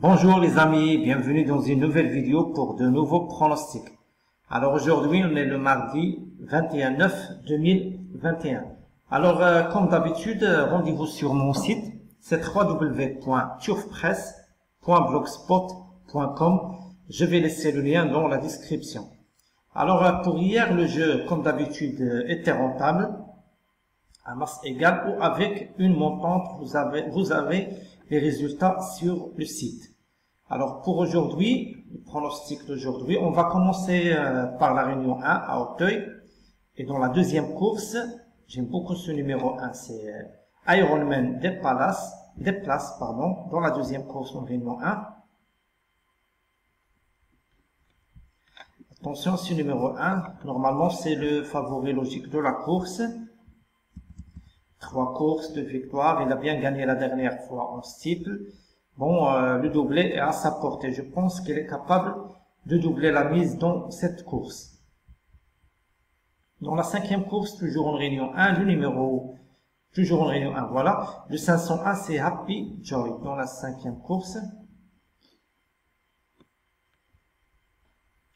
Bonjour les amis, bienvenue dans une nouvelle vidéo pour de nouveaux pronostics. Alors aujourd'hui on est le mardi 21/9/2021. Alors comme d'habitude, rendez-vous sur mon site, c'est www.turfpress.blogspot.com. Je vais laisser le lien dans la description. Alors pour hier, le jeu comme d'habitude était rentable, à masse égale ou avec une montante, vous avez les résultats sur le site. Alors pour aujourd'hui, le pronostic d'aujourd'hui, on va commencer par la réunion 1 à Auteuil. Et dans la deuxième course, j'aime beaucoup ce numéro 1, c'est Ironman Desplaces, dans la deuxième course en réunion 1. Attention, ce numéro 1, normalement c'est le favori logique de la course. 3 courses de victoire, il a bien gagné la dernière fois en steeple. Bon, le doublé est à sa portée. Je pense qu'il est capable de doubler la mise dans cette course. Dans la cinquième course, toujours en réunion 1, toujours en réunion 1, voilà. Le 501, c'est Happy Joy dans la cinquième course.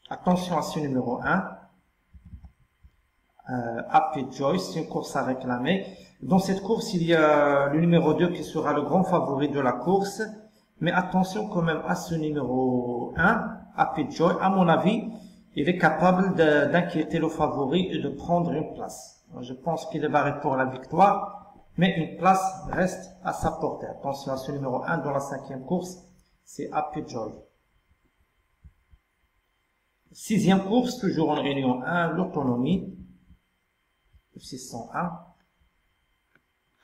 Attention à ce numéro 1. Happy Joy, c'est une course à réclamer. Dans cette course, il y a le numéro 2 qui sera le grand favori de la course. Mais attention quand même à ce numéro 1, Happy Joy. À mon avis, il est capable d'inquiéter le favori et de prendre une place. Je pense qu'il est barré pour la victoire, mais une place reste à sa portée. Attention à ce numéro 1 dans la cinquième course, c'est Happy Joy. Sixième course, toujours en réunion 1, l'autonomie. Le 601.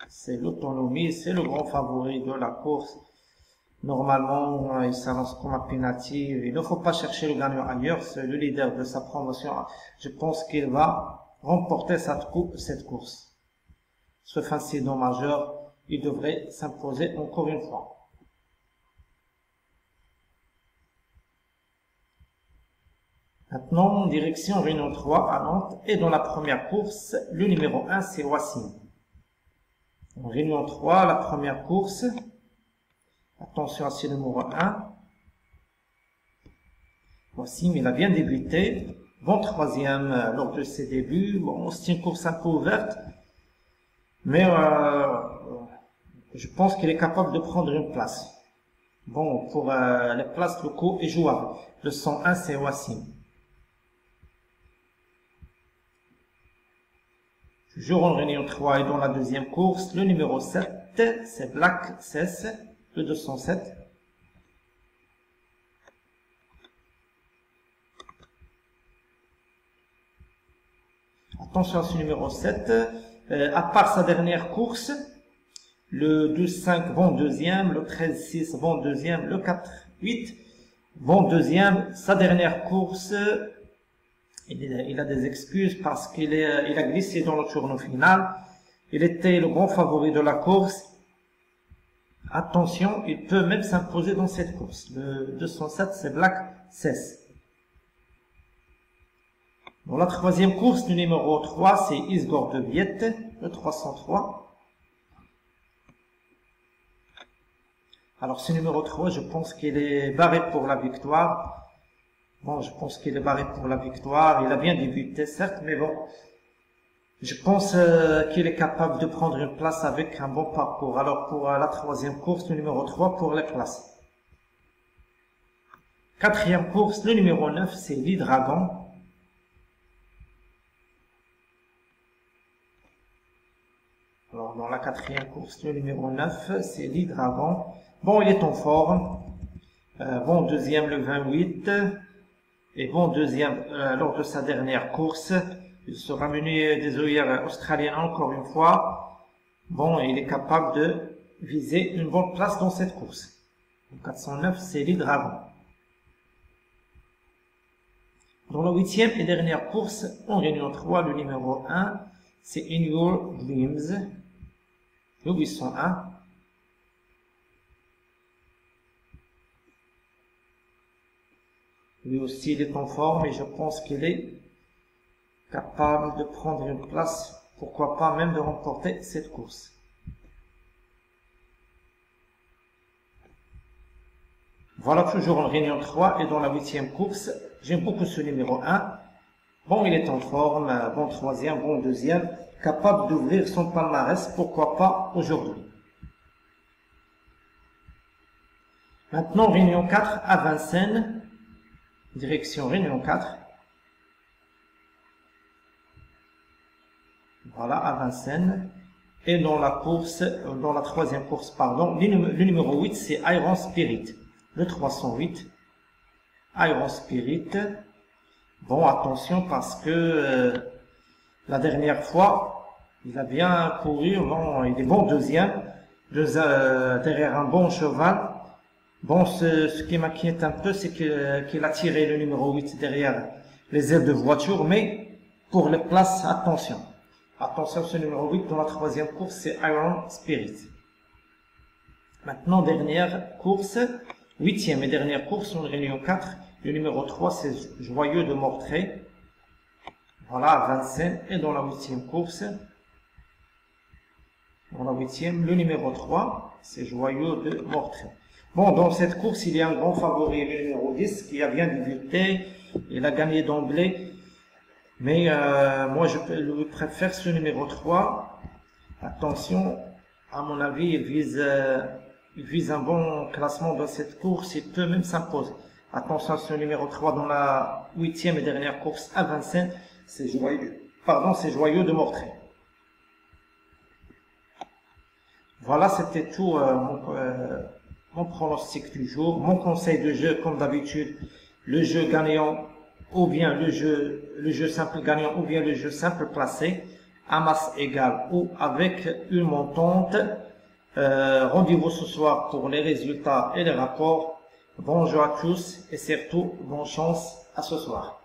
C'est l'autonomie, c'est le grand favori de la course. Normalement, il s'avance comme un penalty. Il ne faut pas chercher le gagnant ailleurs. C'est le leader de sa promotion. Je pense qu'il va remporter cette course. Sauf incident majeur, il devrait s'imposer encore une fois. Maintenant, en direction Réunion 3 à Nantes. Et dans la première course, le numéro 1, c'est Wassim. En Réunion 3, la première course. Attention à ce numéro 1. Wassim, il a bien débuté. Bon troisième lors de ses débuts. Bon, c'est une course un peu ouverte. Mais je pense qu'il est capable de prendre une place. Bon, pour les places, le coup est jouable. Le 101, c'est Wassim. Toujours en réunion 3 et dans la deuxième course, le numéro 7, c'est Black Cess, le 207. Attention à ce numéro 7, à part sa dernière course, le 12-5 vont deuxième, le 13-6 vont deuxième, le 4-8 vont deuxième. Sa dernière course, il a des excuses parce qu'il a glissé dans le tournoi final. Il était le grand favori de la course. Attention, il peut même s'imposer dans cette course. Le 207, c'est Black Cess. Dans la troisième course, le numéro 3, c'est Isgor de Viette, le 303. Alors, ce numéro 3, je pense qu'il est barré pour la victoire. Bon, je pense qu'il est barré pour la victoire. Il a bien débuté, certes, mais bon. Je pense qu'il est capable de prendre une place avec un bon parcours. Alors, pour la troisième course, le numéro 3 pour les places. Quatrième course, le numéro 9, c'est l'E-Dragon. Alors, dans la quatrième course, le numéro 9, c'est l'E-Dragon. Bon, il est en forme. Bon, deuxième, le 28. Et bon, deuxième, lors de sa dernière course, il sera mené des œillères australiennes encore une fois. Bon, il est capable de viser une bonne place dans cette course. Le 409, c'est l'E-Dragon. Dans la huitième et dernière course, en réunion 3, le numéro 1, c'est In Your Dreams. Le 801. Lui aussi, il est en forme et je pense qu'il est capable de prendre une place, pourquoi pas même de remporter cette course. Voilà toujours en réunion 3 et dans la 8e course. J'aime beaucoup ce numéro 1. Bon, il est en forme, bon troisième, bon deuxième, capable d'ouvrir son palmarès, pourquoi pas aujourd'hui. Maintenant, réunion 4 à Vincennes, direction réunion 4. Voilà, à Vincennes. Et dans la course, dans la 3e course, pardon, le numéro 8, c'est Iron Spirit. Le 308, Iron Spirit. Bon, attention parce que la dernière fois, il a bien couru, bon, il est bon deuxième, derrière un bon cheval. Bon, ce qui m'inquiète un peu, c'est qu'il a tiré le numéro 8 derrière les ailes de voiture, mais pour les places, attention. Attention, ce numéro 8 dans la 3e course, c'est Iron Spirit. Maintenant, dernière course, 8e et dernière course, en réunion 4. Le numéro 3, c'est Joyeux de Mortray. Voilà, à Vincennes. Et dans la 8e course, dans la 8e, le numéro 3, c'est Joyeux de Mortray. Bon, dans cette course, il y a un grand favori, le numéro 10, qui a bien débuté. Il a gagné d'emblée. Mais moi, je préfère ce numéro 3. Attention, à mon avis, il vise un bon classement dans cette course. Il peut même s'imposer. Attention, ce numéro 3 dans la 8e et dernière course à Vincennes, c'est Joyeux de Mortray. Voilà, c'était tout mon pronostic du jour. Mon conseil de jeu, comme d'habitude, le jeu gagnant ou bien le jeu simple gagnant ou bien le jeu simple placé à masse égale ou avec une montante. Rendez-vous ce soir pour les résultats et les rapports. Bonjour à tous et surtout bonne chance à ce soir.